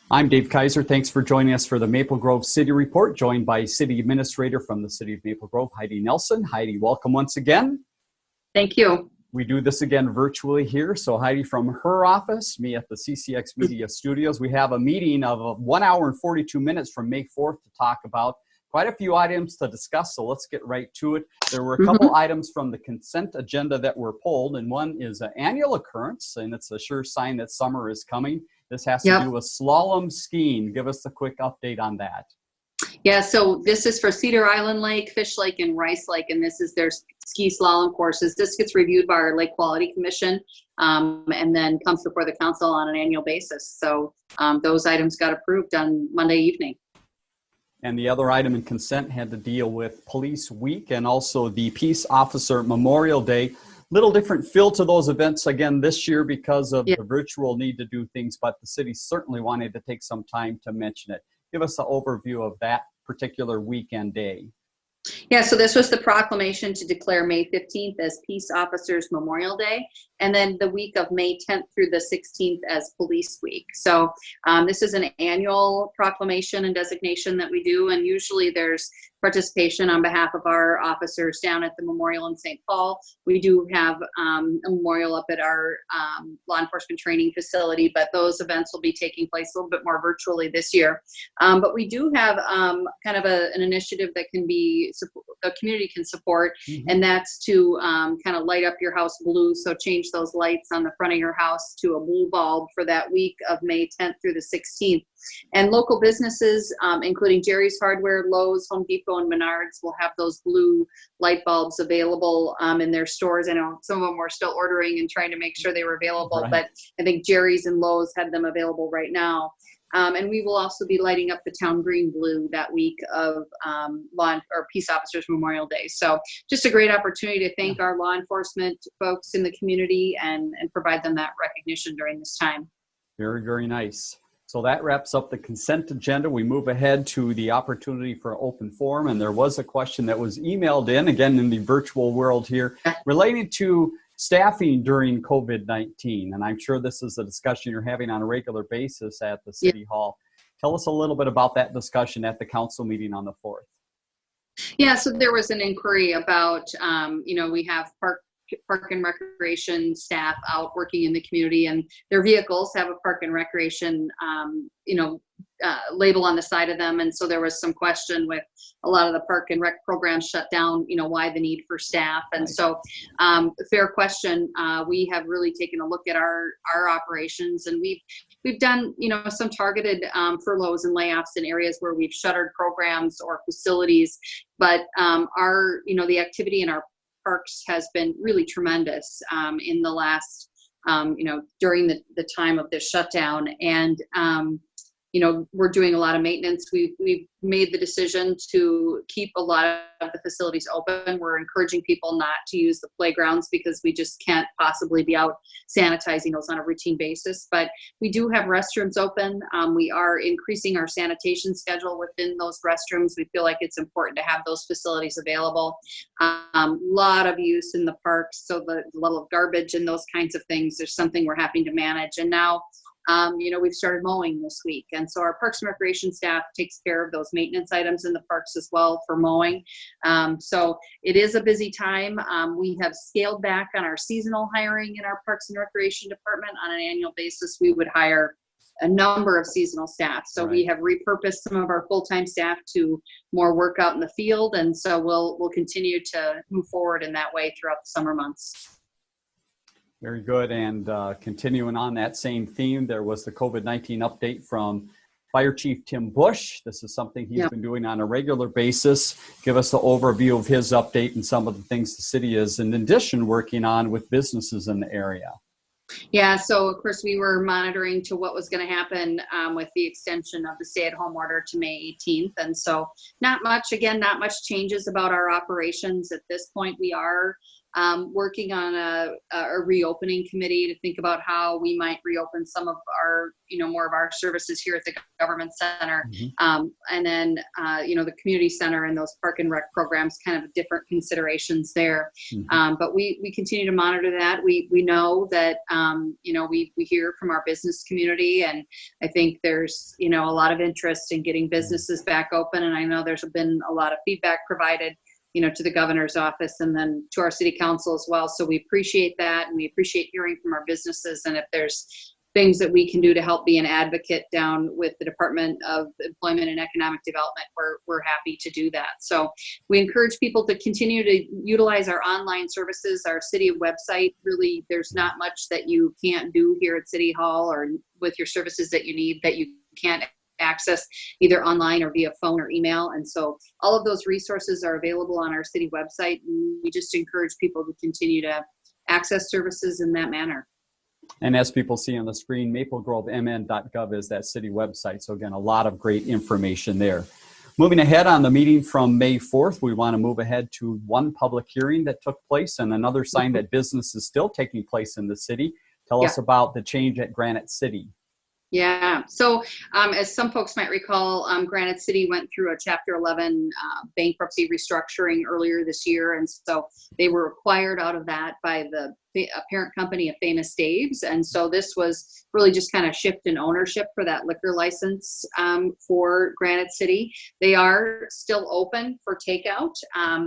I'm Dave Kaiser. Thanks for joining us for the Maple Grove City Report, joined by City Administrator from the City of Maple Grove, Heidi Nelson. Heidi, welcome once again. Thank you. We do this again virtually here. So Heidi from her office, me at the CCX Media Studios. We have a meeting of 1 hour and 42 minutes from May 4th to talk about quite a few items to discuss, so let's get right to it. There were a couple items from the consent agenda that were pulled, and one is an annual occurrence, and it's a sure sign that summer is coming. This has to do with slalom skiing. Give us a quick update on that. Yeah, so this is for Cedar Island Lake, Fish Lake, and Rice Lake, and this is their ski slalom courses. This gets reviewed by our Lake Quality Commission and then comes before the council on an annual basis. So those items got approved on Monday evening. And the other item in consent had to deal with Police Week and also the Peace Officer Memorial Day. Little different feel to those events again this year because of the virtual need to do things, but the city certainly wanted to take some time to mention it. Give us an overview of that particular weekend day. Yeah, so this was the proclamation to declare May 15th as Peace Officers Memorial Day, and then the week of May 10th through the 16th as Police Week. So this is an annual proclamation and designation that we do, and usually there's participation on behalf of our officers down at the memorial in St. Paul. We do have a memorial up at our law enforcement training facility, but those events will be taking place a little bit more virtually this year. But we do have kind of an initiative that can be the community can support, and that's to kind of light up your house blue. So change those lights on the front of your house to a blue bulb for that week of May 10th through the 16th. And local businesses, including Jerry's Hardware, Lowe's, Home Depot, and Menards, will have those blue light bulbs available in their stores. I know some of them were still ordering and trying to make sure they were available, but I think Jerry's and Lowe's had them available right now. And we will also be lighting up the town green blue that week of Peace Officers Memorial Day. So just a great opportunity to thank our law enforcement folks in the community and provide them that recognition during this time. Very, very nice. So that wraps up the consent agenda. We move ahead to the opportunity for open forum. And there was a question that was emailed in, again, in the virtual world here, relating to staffing during COVID-19. And I'm sure this is a discussion you're having on a regular basis at the City Hall. Tell us a little bit about that discussion at the council meeting on the 4th. Yeah, so there was an inquiry about, we have park and recreation staff out working in the community, and their vehicles have a park and recreation label on the side of them. And so there was some question with a lot of the park and rec programs shut down, why the need for staff. And so fair question. We have really taken a look at our operations, and we've done, some targeted furloughs and layoffs in areas where we've shuttered programs or facilities. But the activity in our parks has been really tremendous in the last, during the time of this shutdown. And, we're doing a lot of maintenance. We've made the decision to keep a lot of the facilities open. We're encouraging people not to use the playgrounds because we just can't possibly be out sanitizing those on a routine basis. But we do have restrooms open. We are increasing our sanitation schedule within those restrooms. We feel like it's important to have those facilities available. Lot of use in the parks, so the level of garbage and those kinds of things is something we're having to manage. And now we've started mowing this week. And so our Parks and Recreation staff takes care of those maintenance items in the parks as well for mowing. So it is a busy time. We have scaled back on our seasonal hiring in our Parks and Recreation department. On an annual basis, we would hire a number of seasonal staff. So we have repurposed some of our full-time staff to more work out in the field. And so we'll continue to move forward in that way throughout the summer months. Very good. And continuing on that same theme, there was the COVID-19 update from Fire Chief Tim Bush. This is something he's been doing on a regular basis. Give us the overview of his update and some of the things the city is, in addition, working on with businesses in the area. Yeah, so of course we were monitoring to what was going to happen with the extension of the stay-at-home order to May 18th. And so not much changes about our operations at this point. We are working on a reopening committee to think about how we might reopen some of our, more of our services here at the government center. And then, the community center and those park and rec programs, kind of different considerations there. But we continue to monitor that. We know that, we hear from our business community, and I think there's, a lot of interest in getting businesses back open. And I know there's been a lot of feedback provided, to the governor's office and then to our city council as well. So we appreciate that, and we appreciate hearing from our businesses. And if there's things that we can do to help be an advocate down with the Department of Employment and Economic Development, we're happy to do that. So we encourage people to continue to utilize our online services, our city website. Really, there's not much that you can't do here at City Hall or with your services that you need that you can't access either online or via phone or email. And so all of those resources are available on our city website. And we just encourage people to continue to access services in that manner. And as people see on the screen, maplegrovemn.gov is that city website. So again, a lot of great information there. Moving ahead on the meeting from May 4th, we want to move ahead to one public hearing that took place and another sign that business is still taking place in the city. Tell us about the change at Granite City. Yeah. So as some folks might recall, Granite City went through a Chapter 11 bankruptcy restructuring earlier this year. And so they were acquired out of that by the parent company of Famous Dave's. And so this was really just kind of shift in ownership for that liquor license for Granite City. They are still open for takeout.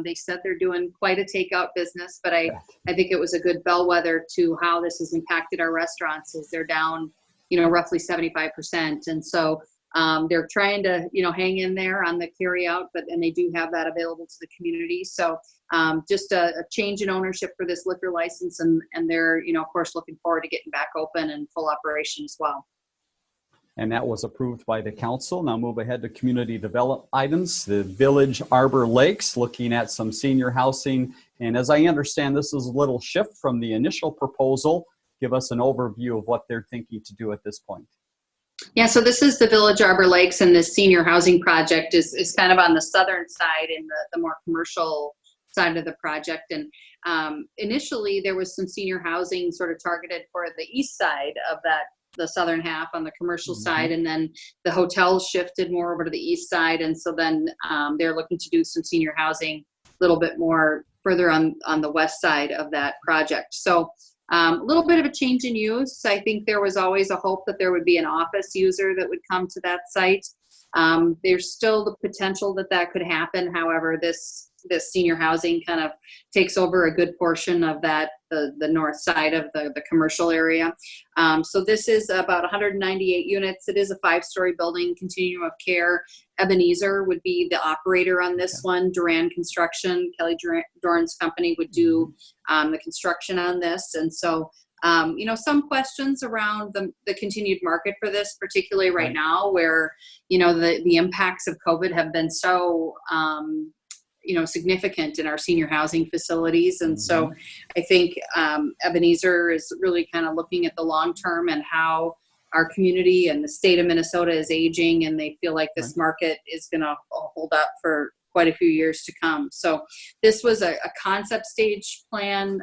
They said they're doing quite a takeout business, but I think it was a good bellwether to how this has impacted our restaurants as they're down roughly 75%. And so they're trying to, hang in there on the carry out, and they do have that available to the community. So just a change in ownership for this liquor license. And they're, of course, looking forward to getting back open and full operation as well. And that was approved by the council. Now move ahead to community development items. The Village Arbor Lakes, looking at some senior housing. And as I understand, this is a little shift from the initial proposal. Give us an overview of what they're thinking to do at this point. Yeah, so this is the Village Arbor Lakes, and this senior housing project is kind of on the southern side in the more commercial side of the project. And initially there was some senior housing sort of targeted for the east side of the southern half on the commercial side, and then the hotels shifted more over to the east side. And so then they're looking to do some senior housing a little bit more further on the west side of that project. So a little bit of a change in use. I think there was always a hope that there would be an office user that would come to that site. There's still the potential that could happen. However, this senior housing kind of takes over a good portion of that, the north side of the commercial area. So this is about 198 units. It is a 5-story building, continuum of care. Ebenezer would be the operator on this one. Duran Construction, Kelly Doran's company, would do the construction on this. And so, some questions around the continued market for this, particularly right now where, the impacts of COVID have been so, significant in our senior housing facilities. And so I think Ebenezer is really kind of looking at the long term and how our community and the state of Minnesota is aging, and they feel like this market is going to hold up for quite a few years to come. So this was a concept stage plan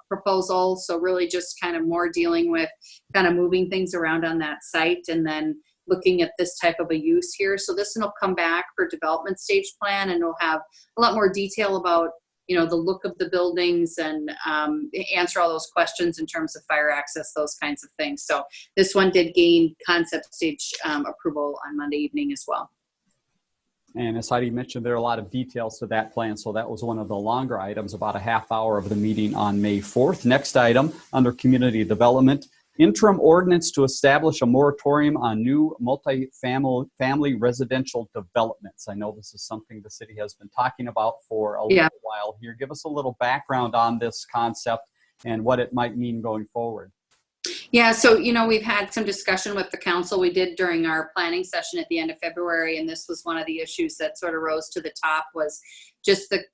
proposal. So really just kind of more dealing with kind of moving things around on that site and then looking at this type of a use here. So this will come back for development stage plan, and we'll have a lot more detail about, the look of the buildings and answer all those questions in terms of fire access, those kinds of things. So this one did gain concept stage approval on Monday evening as well. And as Heidi mentioned, there are a lot of details to that plan. So that was one of the longer items, about a half hour of the meeting on May 4th. Next item under community development, interim ordinance to establish a moratorium on new multi-family residential developments. I know this is something the city has been talking about for a little while here. Give us a little background on this concept and what it might mean going forward. Yeah, so, we've had some discussion with the council. We did during our planning session at the end of February, and this was one of the issues that sort of rose to the top was just the,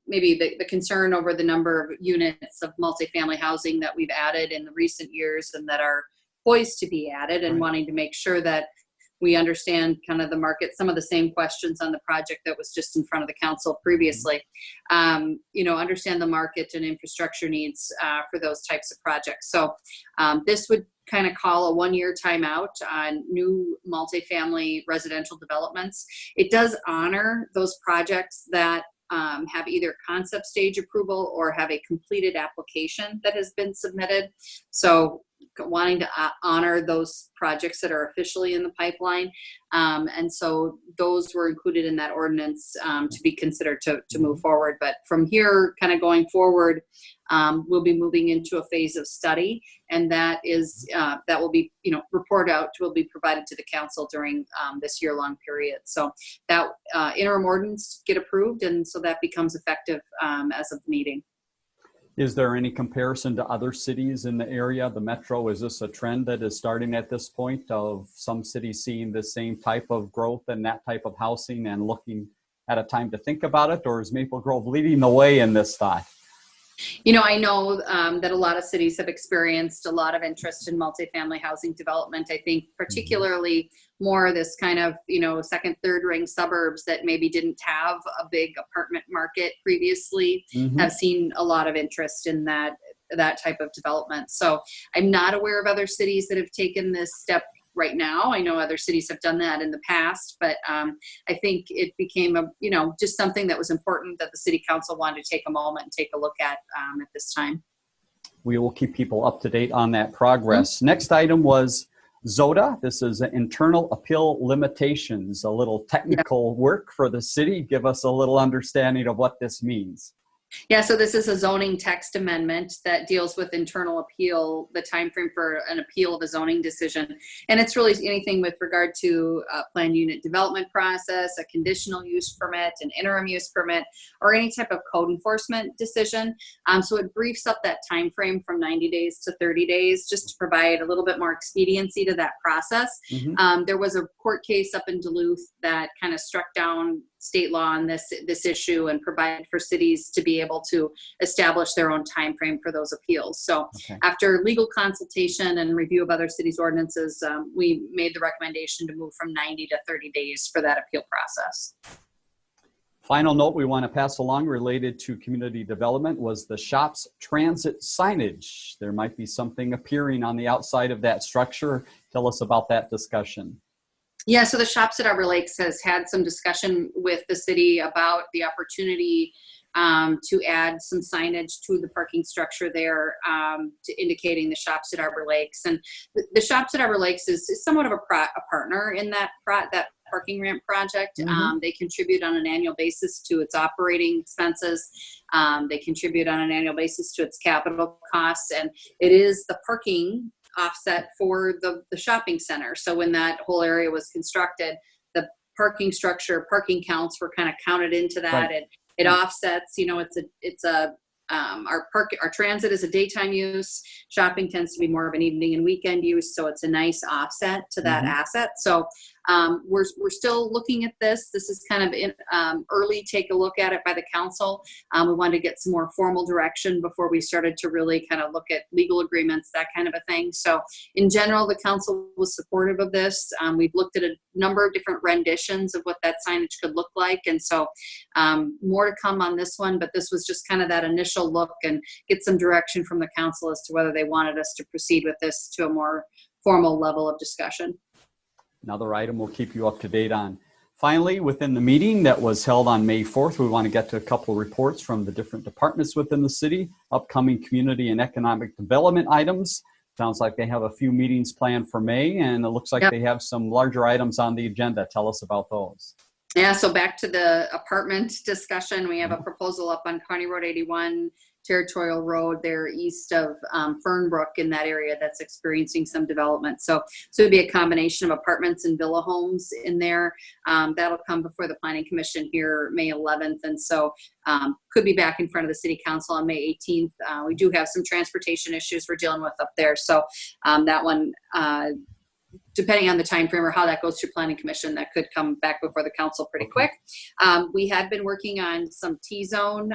maybe the concern over the number of units of multifamily housing that we've added in the recent years and that are poised to be added, and wanting to make sure that we understand kind of the market, some of the same questions on the project that was just in front of the council previously. Understand the market and infrastructure needs for those types of projects. So this would kind of call a one-year timeout on new multifamily residential developments. It does honor those projects that have either concept stage approval or have a completed application that has been submitted. So wanting to honor those projects that are officially in the pipeline. And so those were included in that ordinance to be considered to move forward. But from here, kind of going forward, we'll be moving into a phase of study, and that will be, report out will be provided to the council during this year-long period. So that interim ordinance get approved, and so that becomes effective as of the meeting. Is there any comparison to other cities in the area, the metro? Is this a trend that is starting at this point of some cities seeing the same type of growth and that type of housing and looking at a time to think about it? Or is Maple Grove leading the way in this thought? I know that a lot of cities have experienced a lot of interest in multifamily housing development. I think particularly more this kind of, second, third ring suburbs that maybe didn't have a big apartment market previously have seen a lot of interest in that type of development. So I'm not aware of other cities that have taken this step right now. I know other cities have done that in the past, but I think it became just something that was important that the city council wanted to take a moment and take a look at this time. We will keep people up to date on that progress. Next item was ZODA. This is internal appeal limitations, a little technical work for the city. Give us a little understanding of what this means. Yeah, so this is a zoning text amendment that deals with internal appeal, the time frame for an appeal of a zoning decision. And it's really anything with regard to a planned unit development process, a conditional use permit, an interim use permit, or any type of code enforcement decision. So it briefs up that time frame from 90 days to 30 days just to provide a little bit more expediency to that process. There was a court case up in Duluth that kind of struck down state law on this issue and provided for cities to be able to establish their own time frame for those appeals. So after legal consultation and review of other cities' ordinances, we made the recommendation to move from 90 to 30 days for that appeal process. Final note we want to pass along related to community development was the shop's transit signage. There might be something appearing on the outside of that structure. Tell us about that discussion. Yeah, so the Shops at Arbor Lakes has had some discussion with the city about the opportunity to add some signage to the parking structure there, to indicating the Shops at Arbor Lakes. And the Shops at Arbor Lakes is somewhat of a partner in that parking ramp project. They contribute on an annual basis to its operating expenses. They contribute on an annual basis to its capital costs, and it is the parking offset for the shopping center. So when that whole area was constructed, the parking structure, parking counts were kind of counted into that. Right. It offsets, our transit is a daytime use. Shopping tends to be more of an evening and weekend use. So it's a nice offset to that asset. So we're still looking at this. This is kind of early take a look at it by the council. We wanted to get some more formal direction before we started to really kind of look at legal agreements, that kind of a thing. So in general, the council was supportive of this. We've looked at a number of different renditions of what that signage could look like. And so more to come on this one, but this was just kind of that initial look and get some direction from the council as to whether they wanted us to proceed with this to a more formal level of discussion. Another item we'll keep you up to date on. Finally, within the meeting that was held on May 4th, we want to get to a couple of reports from the different departments within the city, upcoming community and economic development items. Sounds like they have a few meetings planned for May, and it looks like they have some larger items on the agenda. Tell us about those. Yeah, so back to the apartment discussion, we have a proposal up on County Road 81, Territorial Road there east of Fernbrook in that area that's experiencing some development. So it'd be a combination of apartments and villa homes in there. That'll come before the Planning Commission here May 11th. And so could be back in front of the City Council on May 18th. We do have some transportation issues we're dealing with up there. So that one, depending on the time frame or how that goes through Planning Commission, that could come back before the council pretty quick. We had been working on some T-zone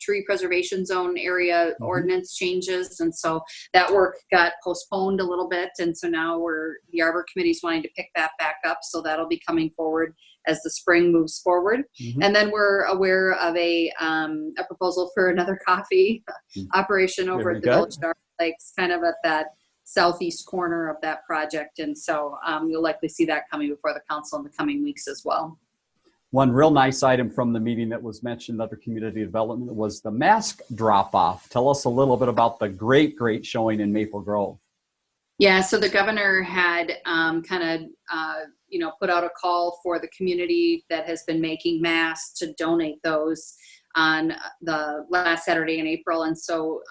tree preservation zone area ordinance changes. And so that work got postponed a little bit. And so now the Arbor Committee is wanting to pick that back up. So that'll be coming forward as the spring moves forward. And then we're aware of a proposal for another coffee operation over at the Village of Arbor Lakes, kind of at that southeast corner of that project. And so you'll likely see that coming before the council in the coming weeks as well. One real nice item from the meeting that was mentioned under community development was the mask drop-off. Tell us a little bit about the great showing in Maple Grove. Yeah, so the governor had put out a call for the community that has been making masks to donate those on the last Saturday in April. And so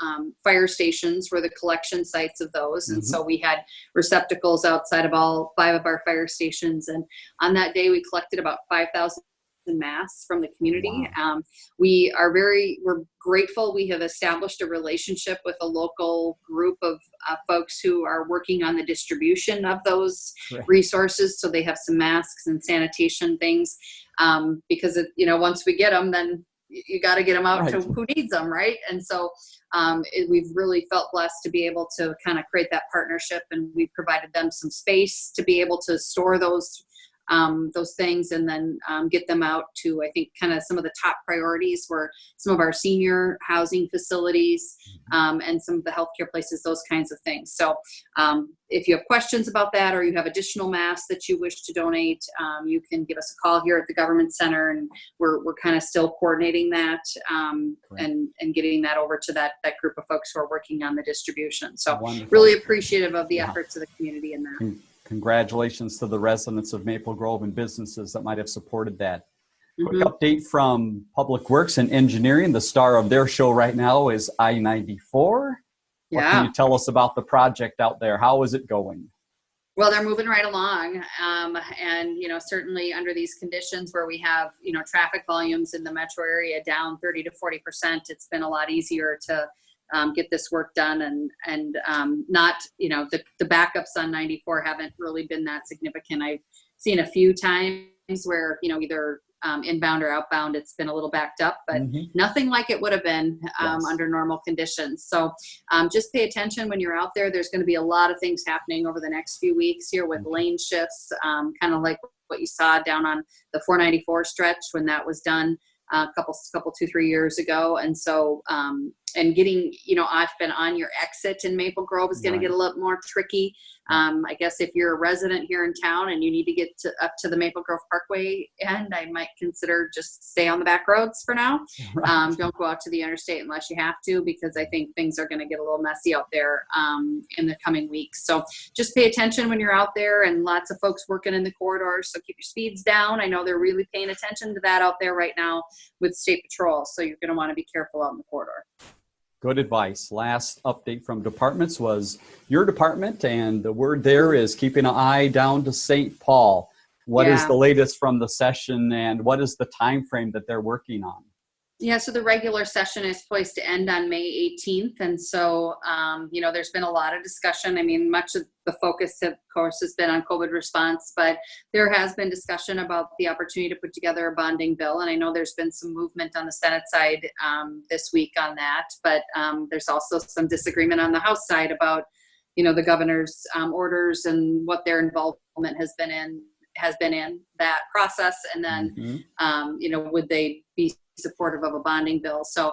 fire stations were the collection sites of those. And so we had receptacles outside of all 5 of our fire stations. And on that day, we collected about 5,000 masks from the community. Wow. We're grateful. We have established a relationship with a local group of folks who are working on the distribution of those resources. So they have some masks and sanitation things because once we get them, then you got to get them out to who needs them, right? And so we've really felt blessed to be able to kind of create that partnership, and we've provided them some space to be able to store those things and then get them out to, I think, kind of some of the top priorities were some of our senior housing facilities and some of the healthcare places, those kinds of things. So if you have questions about that, or you have additional masks that you wish to donate, you can give us a call here at the Government Center, and we're kind of still coordinating that and getting that over to that group of folks who are working on the distribution. So wonderful. Really appreciative of the efforts of the community in that. Congratulations to the residents of Maple Grove and businesses that might have supported that. Quick update from Public Works and Engineering. The star of their show right now is I-94. What can you tell us about the project out there? How is it going? Well, they're moving right along. And, certainly under these conditions where we have, traffic volumes in the metro area down 30 to 40%, it's been a lot easier to get this work done, and not, the backups on 94 haven't really been that significant. I've seen a few times where, either inbound or outbound, it's been a little backed up, but nothing like it would have been under normal conditions. So just pay attention when you're out there. There's going to be a lot of things happening over the next few weeks here with lane shifts, kind of like what you saw down on the 494 stretch when that was done a couple 2-3 years ago. And so and getting often on your exit in Maple Grove is going to get a little more tricky. I guess if you're a resident here in town and you need to get up to the Maple Grove Parkway end, I might consider just stay on the back roads for now. Don't go out to the interstate unless you have to, because I think things are going to get a little messy out there in the coming weeks. So just pay attention when you're out there, and lots of folks working in the corridors. So keep your speeds down. I know they're really paying attention to that out there right now with State Patrol. So you're going to want to be careful out in the corridor. Good advice. Last update from departments was your department, and the word there is keeping an eye down to St. Paul. What is the latest from the session, and what is the time frame that they're working on? Yeah, so the regular session is poised to end on May 18th. And so, there's been a lot of discussion. I mean, much of the focus, of course, has been on COVID response, but there has been discussion about the opportunity to put together a bonding bill. And I know there's been some movement on the Senate side this week on that, but there's also some disagreement on the House side about, the governor's orders and what their involvement has been in that process. And then, would they be supportive of a bonding bill? So a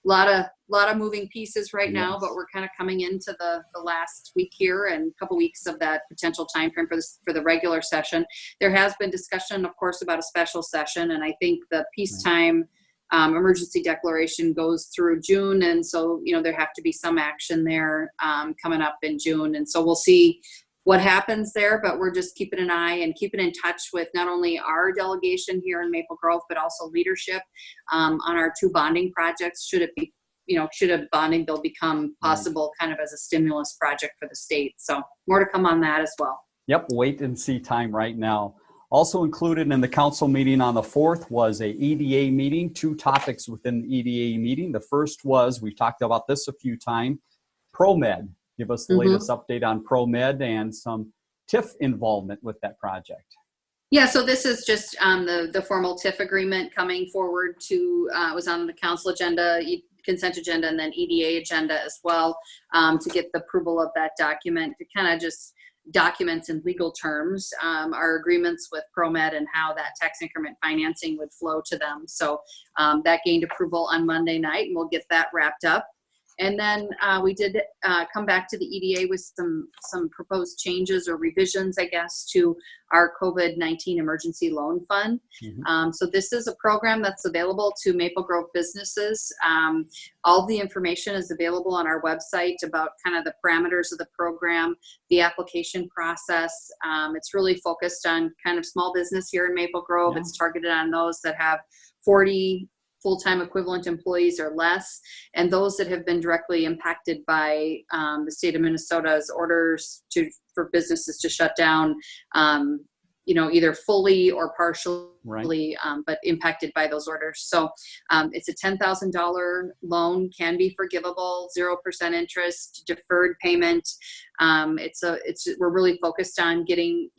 lot of moving pieces right now, but we're kind of coming into the last week here and a couple weeks of that potential time frame for the regular session. There has been discussion, of course, about a special session, and I think the peacetime emergency declaration goes through June, and so there have to be some action there coming up in June, and so we'll see what happens there, but we're just keeping an eye and keeping in touch with not only our delegation here in Maple Grove, but also leadership on our 2 bonding projects. Should a bonding bill become possible kind of as a stimulus project for the state. So more to come on that as well. Yep, wait and see time right now. Also included in the council meeting on the 4th was a EDA meeting, 2 topics within the EDA meeting. The first was, we've talked about this a few times, ProMed. Give us the latest update on ProMed and some TIF involvement with that project. Yeah, so this is just the formal TIF agreement coming forward to, was on the council agenda consent agenda and then EDA agenda as well, to get the approval of that document. To kind of just documents in legal terms our agreements with ProMed and how that tax increment financing would flow to them. So that gained approval on Monday night, and we'll get that wrapped up. And then we did come back to the EDA with some proposed changes or revisions, I guess, to our COVID-19 emergency loan fund. So this is a program that's available to Maple Grove businesses. All the information is available on our website about kind of the parameters of the program, the application process. It's really focused on kind of small business here in Maple Grove. It's targeted on those that have 40 full-time equivalent employees or less, and those that have been directly impacted by the state of Minnesota's orders for businesses to shut down, either fully or partially, but impacted by those orders. So it's a $10,000 loan, can be forgivable, 0% interest, deferred payment. We're really focused on getting,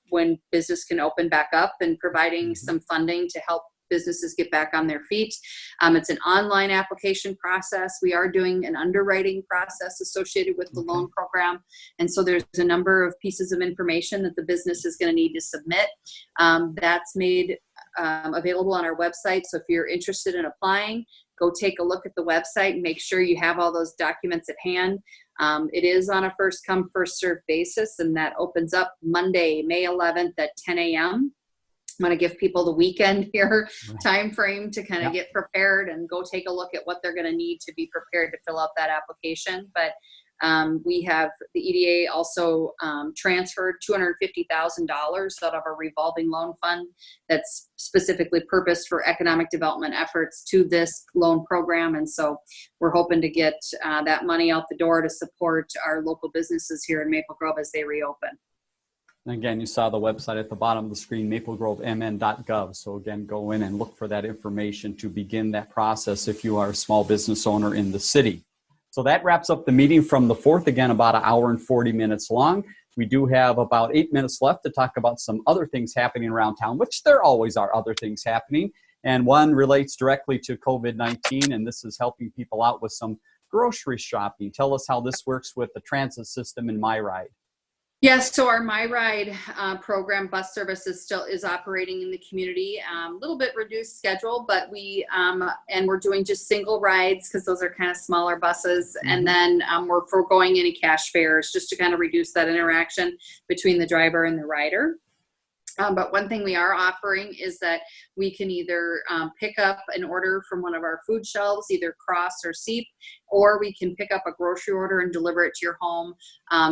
when business can open back up and providing some funding to help businesses get back on their feet. It's an online application process. We are doing an underwriting process associated with the loan program. And so there's a number of pieces of information that the business is going to need to submit. That's made available on our website. So if you're interested in applying, go take a look at the website and make sure you have all those documents at hand. It is on a first come, first served basis, and that opens up Monday, May 11th at 10 a.m. I'm going to give people the weekend here time frame to kind of get prepared and go take a look at what they're going to need to be prepared to fill out that application. But we have the EDA also transferred $250,000 out of a revolving loan fund that's specifically purposed for economic development efforts to this loan program. And so we're hoping to get that money out the door to support our local businesses here in Maple Grove as they reopen. And again, you saw the website at the bottom of the screen, maplegrovemn.gov. So again, go in and look for that information to begin that process if you are a small business owner in the city. So that wraps up the meeting from the 4th, again, about an hour and 40 minutes long. We do have about 8 minutes left to talk about some other things happening around town, which there always are other things happening. And one relates directly to COVID-19, and this is helping people out with some grocery shopping. Tell us how this works with the transit system in MyRide. Yes, so our MyRide program, bus service, is operating in the community. A little bit reduced schedule, but we're doing just single rides because those are kind of smaller buses. And then we're foregoing any cash fares just to kind of reduce that interaction between the driver and the rider. But one thing we are offering is that we can either pick up an order from one of our food shelves, either Cross or Seep, or we can pick up a grocery order and deliver it to your home.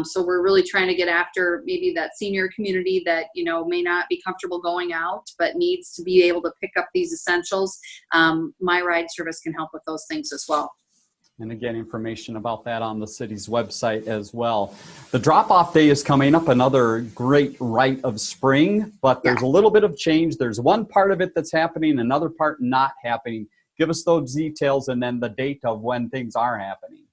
So we're really trying to get after maybe that senior community that, may not be comfortable going out, but needs to be able to pick up these essentials. MyRide service can help with those things as well. And again, information about that on the city's website as well. The drop-off day is coming up, another great Rite of Spring, but there's a little bit of change. There's one part of it that's happening, another part not happening. Give us those details and then the date of when things are happening.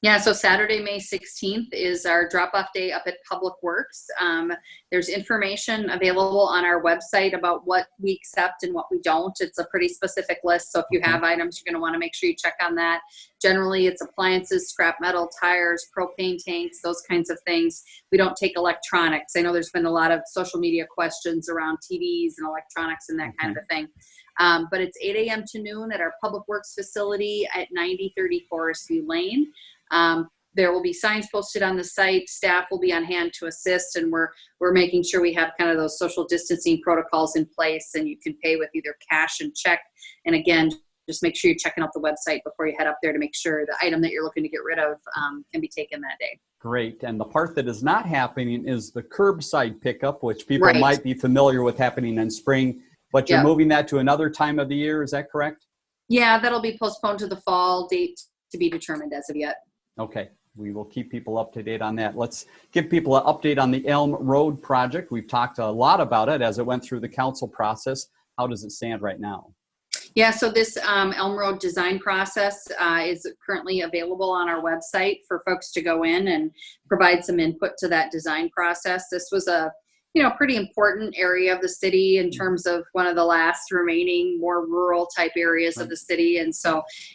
Yeah, so Saturday, May 16th is our drop-off day up at Public Works. There's information available on our website about what we accept and what we don't. It's a pretty specific list, so if you have items, you're going to want to make sure you check on that. Generally, it's appliances, scrap metal, tires, propane tanks, those kinds of things. We don't take electronics. I know there's been a lot of social media questions around TVs and electronics and that kind of a thing. But it's 8 a.m. to noon at our Public Works facility at 9030 Forest View Lane. There will be signs posted on the site. Staff will be on hand to assist, and we're making sure we have kind of those social distancing protocols in place, and you can pay with either cash and check. And again, just make sure you're checking out the website before you head up there to make sure the item that you're looking to get rid of can be taken that day. Great. And the part that is not happening is the curbside pickup, which people might be familiar with happening in spring, but you're moving that to another time of the year. Is that correct? Yeah, that'll be postponed to the fall, date to be determined as of yet. Okay. We will keep people up to date on that. Let's give people an update on the Elm Road project. We've talked a lot about it as it went through the council process. How does it stand right now? Yeah, so this Elm Road design process is currently available on our website for folks to go in and provide some input to that design process. This was a pretty important area of the city in terms of one of the last remaining more rural type areas of the city. And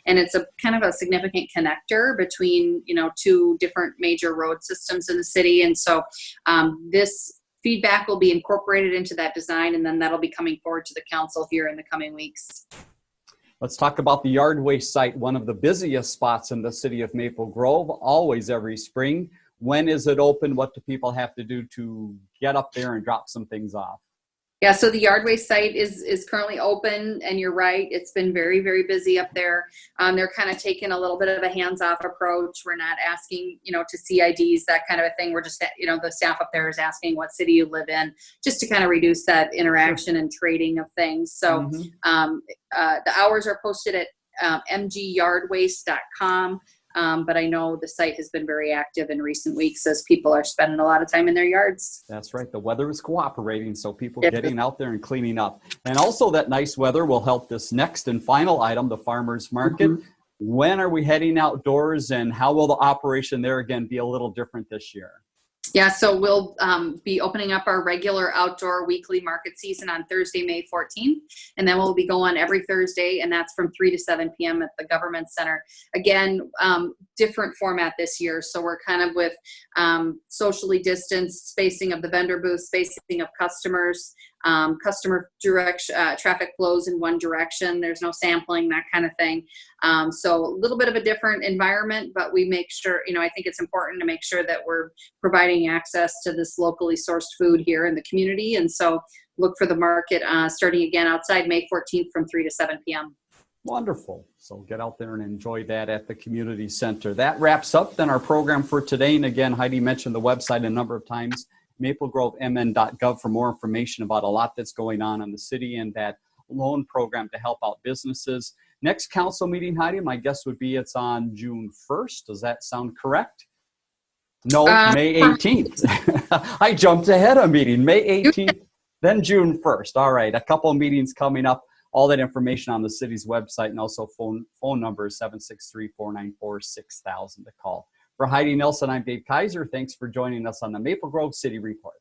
it's a kind of a significant connector between, two different major road systems in the city. And so this feedback will be incorporated into that design, and then that'll be coming forward to the council here in the coming weeks. Let's talk about the yard waste site, one of the busiest spots in the city of Maple Grove, always every spring. When is it open? What do people have to do to get up there and drop some things off? Yeah, so the yard waste site is currently open, and you're right, it's been very, very busy up there. They're kind of taking a little bit of a hands-off approach. We're not asking, to see IDs, that kind of a thing. We're just, the staff up there is asking what city you live in, just to kind of reduce that interaction and trading of things. So the hours are posted at mgyardwaste.com. But I know the site has been very active in recent weeks as people are spending a lot of time in their yards. That's right. The weather is cooperating, so people getting out there and cleaning up. And also that nice weather will help this next and final item, the farmers market. When are we heading outdoors, and how will the operation there again be a little different this year? Yeah, so we'll be opening up our regular outdoor weekly market season on Thursday, May 14th, and then we'll be going every Thursday, and that's from 3 to 7 p.m. at the Government Center. Again, different format this year, so we're kind of with socially distanced spacing of the vendor booth, spacing of customers, customer traffic flows in one direction. There's no sampling, that kind of thing. So a little bit of a different environment, but we make sure, I think it's important to make sure that we're providing access to this locally sourced food here in the community. And so look for the market starting again outside May 14th from 3 to 7 p.m. Wonderful. So get out there and enjoy that at the community center. That wraps up then our program for today. And again, Heidi mentioned the website a number of times, maplegrovemn.gov, for more information about a lot that's going on in the city and that loan program to help out businesses. Next council meeting, Heidi, my guess would be it's on June 1st. Does that sound correct? No, May 18th. I jumped ahead a meeting. May 18th, then June 1st. All right, a couple of meetings coming up. All that information on the city's website, and also phone number is 763-494-6000 to call. For Heidi Nelson, I'm Dave Kaiser. Thanks for joining us on the Maple Grove City Report.